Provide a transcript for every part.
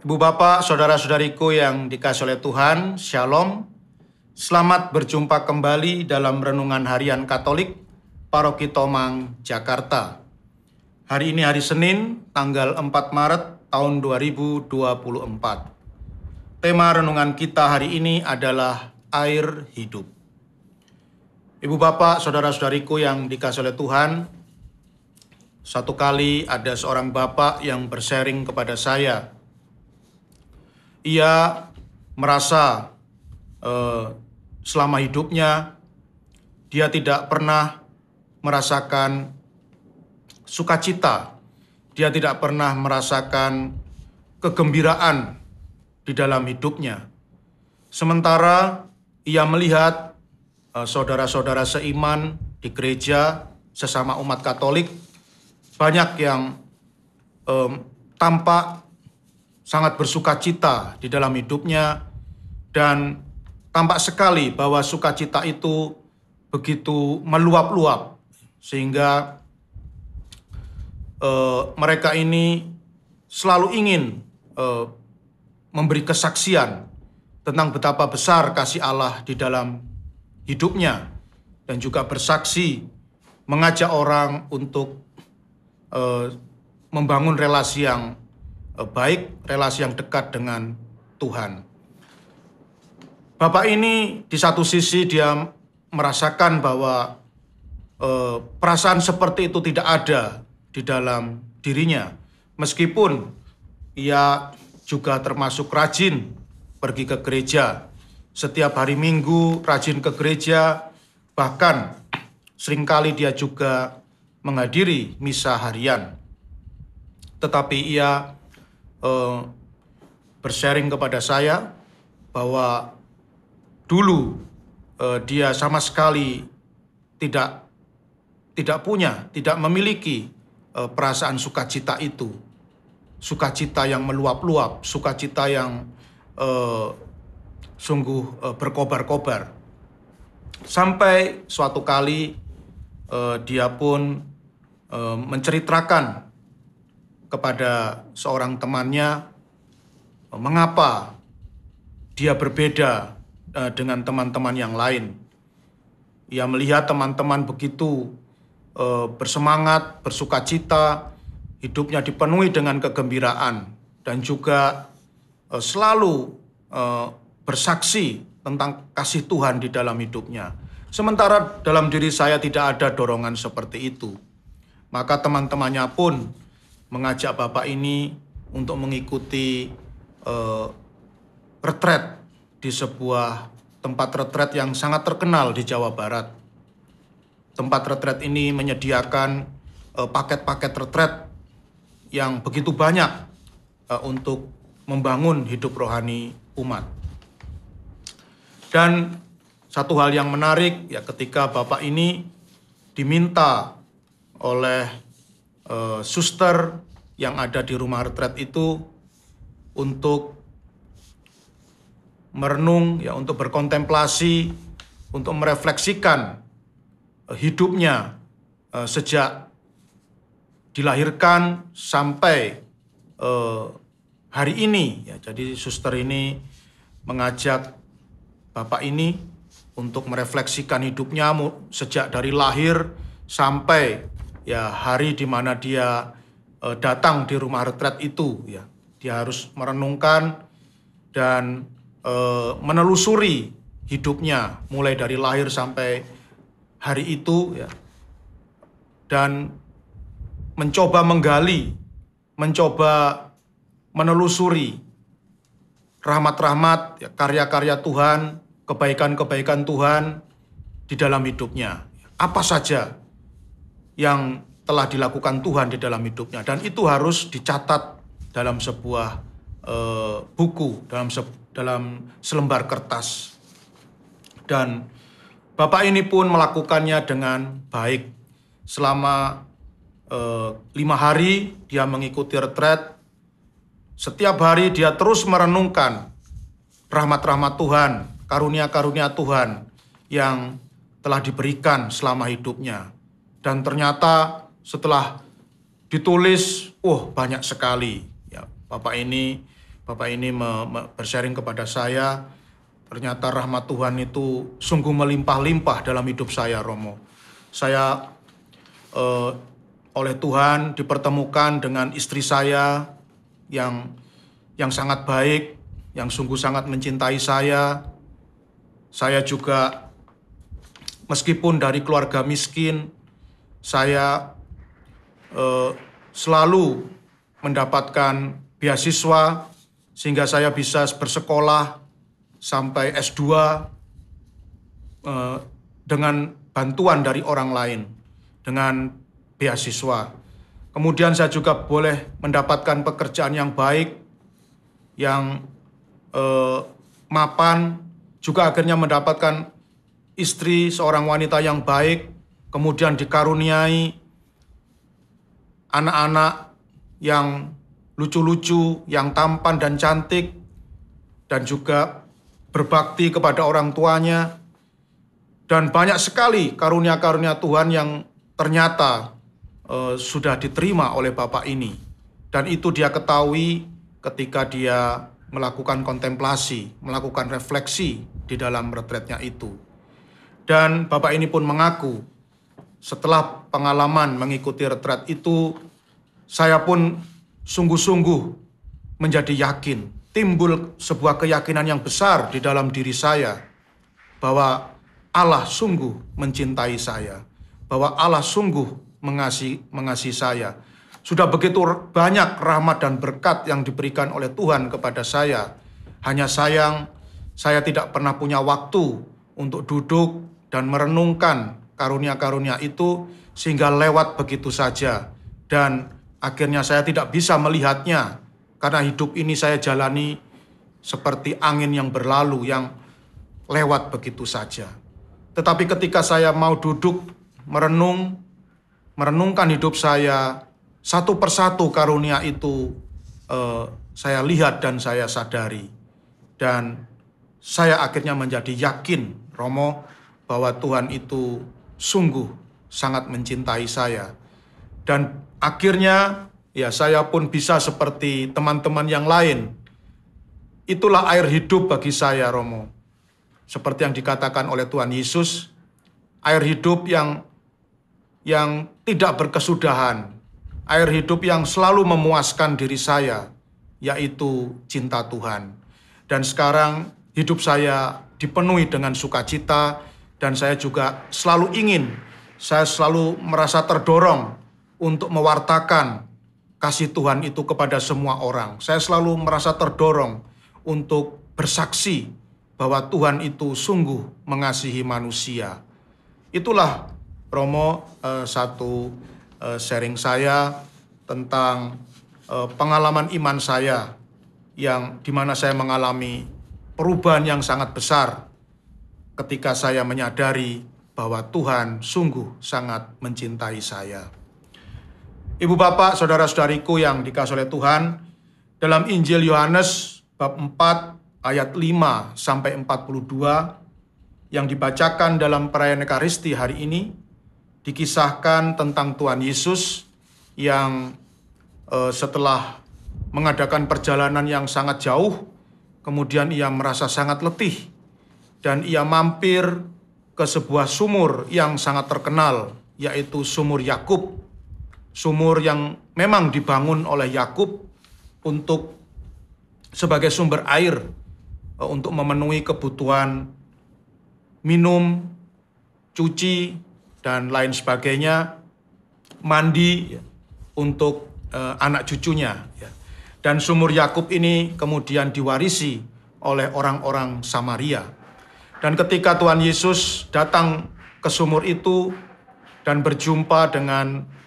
Ibu Bapak, saudara-saudariku yang dikasihi oleh Tuhan, Shalom. Selamat berjumpa kembali dalam Renungan Harian Katolik, Paroki Tomang, Jakarta. Hari ini hari Senin, tanggal 4 Maret tahun 2024. Tema renungan kita hari ini adalah air hidup. Ibu Bapak, saudara-saudariku yang dikasihi oleh Tuhan, satu kali ada seorang bapak yang bersharing kepada saya. Ia merasa selama hidupnya dia tidak pernah merasakan sukacita, dia tidak pernah merasakan kegembiraan di dalam hidupnya. Sementara ia melihat saudara-saudara seiman di gereja sesama umat Katolik banyak yang tampak sangat bersukacita di dalam hidupnya, dan tampak sekali bahwa sukacita itu begitu meluap-luap sehingga mereka ini selalu ingin memberi kesaksian tentang betapa besar kasih Allah di dalam hidupnya, dan juga bersaksi mengajak orang untuk membangun relasi yang baik, relasi yang dekat dengan Tuhan. Bapak ini di satu sisi dia merasakan bahwa perasaan seperti itu tidak ada di dalam dirinya. Meskipun ia juga termasuk rajin pergi ke gereja. Setiap hari Minggu rajin ke gereja, bahkan seringkali dia juga menghadiri misa harian. Tetapi ia bersharing kepada saya bahwa dulu dia sama sekali tidak memiliki perasaan sukacita itu, sukacita yang meluap-luap, sukacita yang sungguh berkobar-kobar. Sampai suatu kali dia pun menceritakan kepada seorang temannya mengapa dia berbeda dengan teman-teman yang lain. Ia melihat teman-teman begitu bersemangat, bersukacita, hidupnya dipenuhi dengan kegembiraan, dan juga selalu bersaksi tentang kasih Tuhan di dalam hidupnya. Sementara dalam diri saya tidak ada dorongan seperti itu. Maka teman-temannya pun mengajak bapak ini untuk mengikuti retret di sebuah tempat retret yang sangat terkenal di Jawa Barat. Tempat retret ini menyediakan paket-paket retret yang begitu banyak untuk membangun hidup rohani umat. Dan satu hal yang menarik ya, ketika bapak ini diminta oleh suster yang ada di rumah retret itu untuk merenung, ya, untuk berkontemplasi, untuk merefleksikan hidupnya sejak dilahirkan sampai hari ini. Ya, jadi suster ini mengajak bapak ini untuk merefleksikan hidupnya sejak dari lahir sampai ya hari di mana dia datang di rumah retret itu. Ya, dia harus merenungkan dan menelusuri hidupnya mulai dari lahir sampai hari itu, ya, dan mencoba menggali, mencoba menelusuri rahmat-rahmat, ya, karya-karya Tuhan, kebaikan-kebaikan Tuhan di dalam hidupnya. Apa saja yang telah dilakukan Tuhan di dalam hidupnya, dan itu harus dicatat dalam sebuah buku, dalam selembar kertas. Dan bapak ini pun melakukannya dengan baik. Selama 5 hari dia mengikuti retret. Setiap hari dia terus merenungkan rahmat-rahmat Tuhan, karunia-karunia Tuhan yang telah diberikan selama hidupnya. Dan ternyata setelah ditulis, banyak sekali. Ya, bapak Bapak ini bersharing kepada saya, ternyata rahmat Tuhan itu sungguh melimpah-limpah dalam hidup saya, Romo. Saya oleh Tuhan dipertemukan dengan istri saya yang sangat baik, yang sungguh sangat mencintai saya. Saya juga meskipun dari keluarga miskin, saya selalu mendapatkan beasiswa sehingga saya bisa bersekolah sampai S2 dengan bantuan dari orang lain, dengan beasiswa. Kemudian saya juga boleh mendapatkan pekerjaan yang baik, yang mapan, juga akhirnya mendapatkan istri, seorang wanita yang baik, kemudian dikaruniai anak-anak yang lucu-lucu, yang tampan dan cantik, dan juga berbakti kepada orang tuanya. Dan banyak sekali karunia-karunia Tuhan yang ternyata sudah diterima oleh Bapak ini. Dan itu dia ketahui ketika dia melakukan kontemplasi, melakukan refleksi di dalam retretnya itu. Dan Bapak ini pun mengaku, setelah pengalaman mengikuti retret itu, saya pun sungguh-sungguh menjadi yakin, timbul sebuah keyakinan yang besar di dalam diri saya, bahwa Allah sungguh mencintai saya, bahwa Allah sungguh mengasihi saya. Sudah begitu banyak rahmat dan berkat yang diberikan oleh Tuhan kepada saya. Hanya sayang, saya tidak pernah punya waktu untuk duduk dan merenungkan karunia-karunia itu, sehingga lewat begitu saja. Dan akhirnya saya tidak bisa melihatnya, karena hidup ini saya jalani seperti angin yang berlalu, yang lewat begitu saja. Tetapi ketika saya mau duduk merenungkan hidup saya, satu persatu karunia itu saya lihat dan saya sadari. Dan saya akhirnya menjadi yakin, Romo, bahwa Tuhan itu sungguh sangat mencintai saya. Dan akhirnya ya saya pun bisa seperti teman-teman yang lain. Itulah air hidup bagi saya, Romo. Seperti yang dikatakan oleh Tuhan Yesus, air hidup yang tidak berkesudahan, air hidup yang selalu memuaskan diri saya, yaitu cinta Tuhan. Dan sekarang hidup saya dipenuhi dengan sukacita, dan saya juga saya selalu merasa terdorong untuk mewartakan kasih Tuhan itu kepada semua orang. Saya selalu merasa terdorong untuk bersaksi bahwa Tuhan itu sungguh mengasihi manusia. Itulah, Romo, satu sharing saya tentang pengalaman iman saya, yang dimana saya mengalami perubahan yang sangat besar ketika saya menyadari bahwa Tuhan sungguh sangat mencintai saya. Ibu bapak, saudara-saudariku yang dikasihi oleh Tuhan, dalam Injil Yohanes bab 4 ayat 5 sampai 42 yang dibacakan dalam perayaan Ekaristi hari ini, dikisahkan tentang Tuhan Yesus yang setelah mengadakan perjalanan yang sangat jauh, kemudian ia merasa sangat letih, dan ia mampir ke sebuah sumur yang sangat terkenal, yaitu sumur Yakub. Sumur yang memang dibangun oleh Yakub untuk sebagai sumber air, untuk memenuhi kebutuhan minum, cuci, dan lain sebagainya, mandi untuk anak cucunya. Dan sumur Yakub ini kemudian diwarisi oleh orang-orang Samaria. Dan ketika Tuhan Yesus datang ke sumur itu dan berjumpa dengan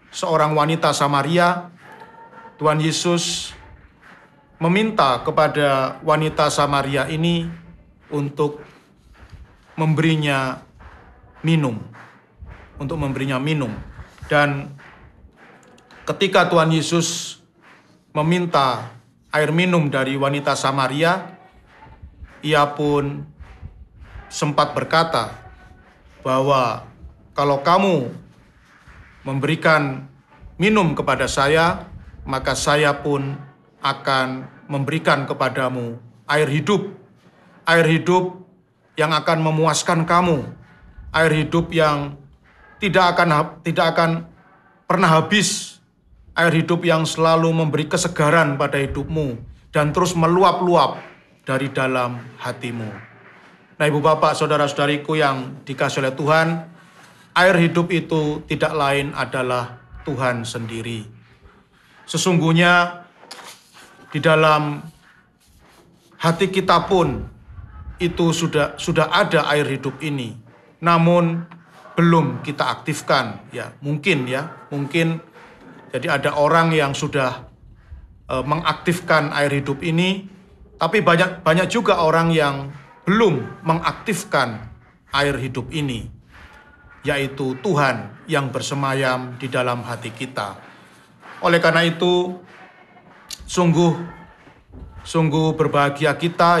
seorang wanita Samaria, Tuhan Yesus meminta kepada wanita Samaria ini untuk memberinya minum. Dan ketika Tuhan Yesus meminta air minum dari wanita Samaria, ia pun sempat berkata bahwa kalau kamu memberikan minum kepada saya, maka saya pun akan memberikan kepadamu air hidup yang akan memuaskan kamu, air hidup yang tidak akan pernah habis, air hidup yang selalu memberi kesegaran pada hidupmu dan terus meluap-luap dari dalam hatimu. Nah, Ibu Bapak, saudara-saudariku yang dikasihi oleh Tuhan, air hidup itu tidak lain adalah Tuhan sendiri. Sesungguhnya di dalam hati kita pun itu sudah ada air hidup ini, namun belum kita aktifkan. Mungkin jadi ada orang yang sudah mengaktifkan air hidup ini, tapi banyak juga orang yang belum mengaktifkan air hidup ini, yaitu Tuhan yang bersemayam di dalam hati kita. Oleh karena itu, sungguh berbahagia kita,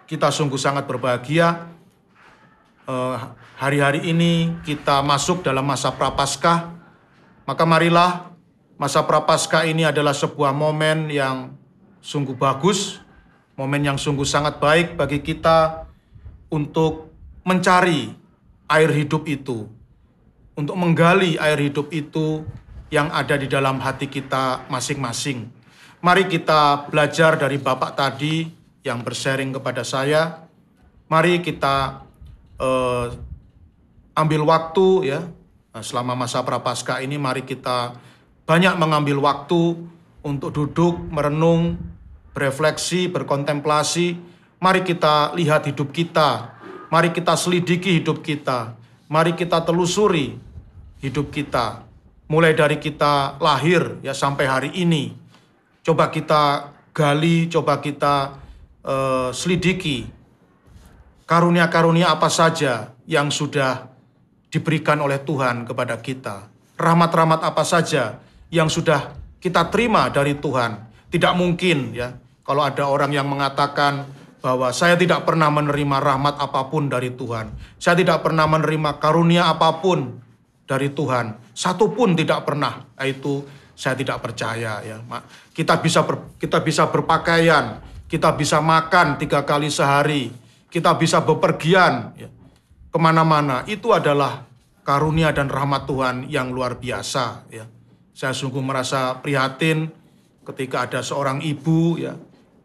kita sungguh sangat berbahagia. Hari-hari ini kita masuk dalam masa Prapaskah, maka marilah masa Prapaskah ini adalah sebuah momen yang sungguh bagus, momen yang sungguh sangat baik bagi kita untuk mencari air hidup itu, untuk menggali air hidup itu yang ada di dalam hati kita masing-masing. Mari kita belajar dari Bapak tadi yang bersharing kepada saya. Mari kita ambil waktu selama masa Prapaskah ini, mari kita banyak mengambil waktu untuk duduk, merenung, berefleksi, berkontemplasi. Mari kita lihat hidup kita, mari kita selidiki hidup kita, mari kita telusuri hidup kita. Mulai dari kita lahir sampai hari ini, coba kita gali, coba kita selidiki karunia-karunia apa saja yang sudah diberikan oleh Tuhan kepada kita. Rahmat-rahmat apa saja yang sudah kita terima dari Tuhan. Tidak mungkin kalau ada orang yang mengatakan bahwa saya tidak pernah menerima rahmat apapun dari Tuhan. Saya tidak pernah menerima karunia apapun dari Tuhan. Satu pun tidak pernah. Itu saya tidak percaya. Kita bisa berpakaian, kita bisa makan 3 kali sehari, kita bisa bepergian kemana-mana. Itu adalah karunia dan rahmat Tuhan yang luar biasa. Saya sungguh merasa prihatin ketika ada seorang ibu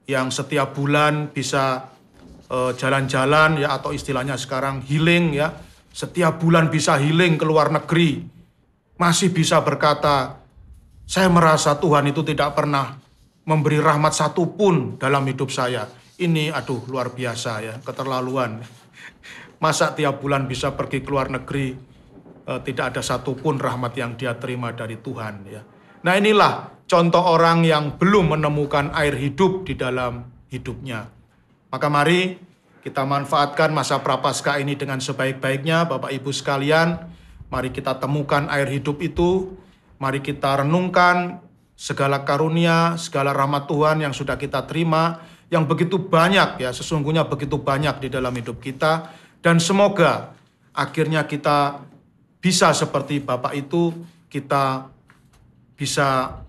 yang setiap bulan bisa jalan-jalan atau istilahnya sekarang healing setiap bulan bisa healing ke luar negeri, masih bisa berkata, saya merasa Tuhan itu tidak pernah memberi rahmat satupun dalam hidup saya. Ini luar biasa keterlaluan. Masa tiap bulan bisa pergi ke luar negeri, tidak ada satupun rahmat yang dia terima dari Tuhan. Nah, inilah contoh orang yang belum menemukan air hidup di dalam hidupnya. Maka mari kita manfaatkan masa Prapaskah ini dengan sebaik-baiknya, Bapak Ibu sekalian. Mari kita temukan air hidup itu. Mari kita renungkan segala karunia, segala rahmat Tuhan yang sudah kita terima, yang begitu banyak sesungguhnya begitu banyak di dalam hidup kita. Dan semoga akhirnya kita bisa seperti Bapak itu, kita bisa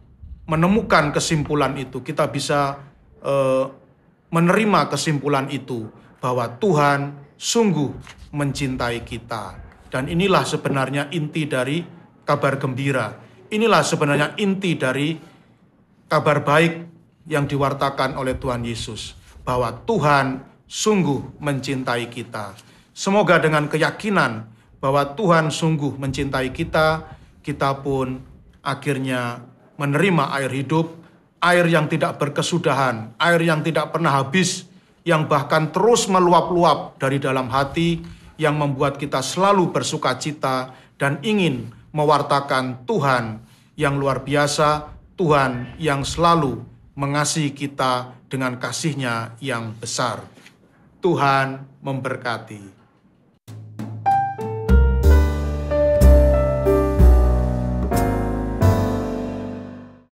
menemukan kesimpulan itu, kita bisa menerima kesimpulan itu, bahwa Tuhan sungguh mencintai kita. Dan inilah sebenarnya inti dari kabar gembira. Inilah sebenarnya inti dari kabar baik yang diwartakan oleh Tuhan Yesus, bahwa Tuhan sungguh mencintai kita. Semoga dengan keyakinan bahwa Tuhan sungguh mencintai kita, kita pun akhirnya menerima air hidup, air yang tidak berkesudahan, air yang tidak pernah habis, yang bahkan terus meluap-luap dari dalam hati, yang membuat kita selalu bersukacita dan ingin mewartakan Tuhan yang luar biasa, Tuhan yang selalu mengasihi kita dengan kasih-Nya yang besar. Tuhan memberkati.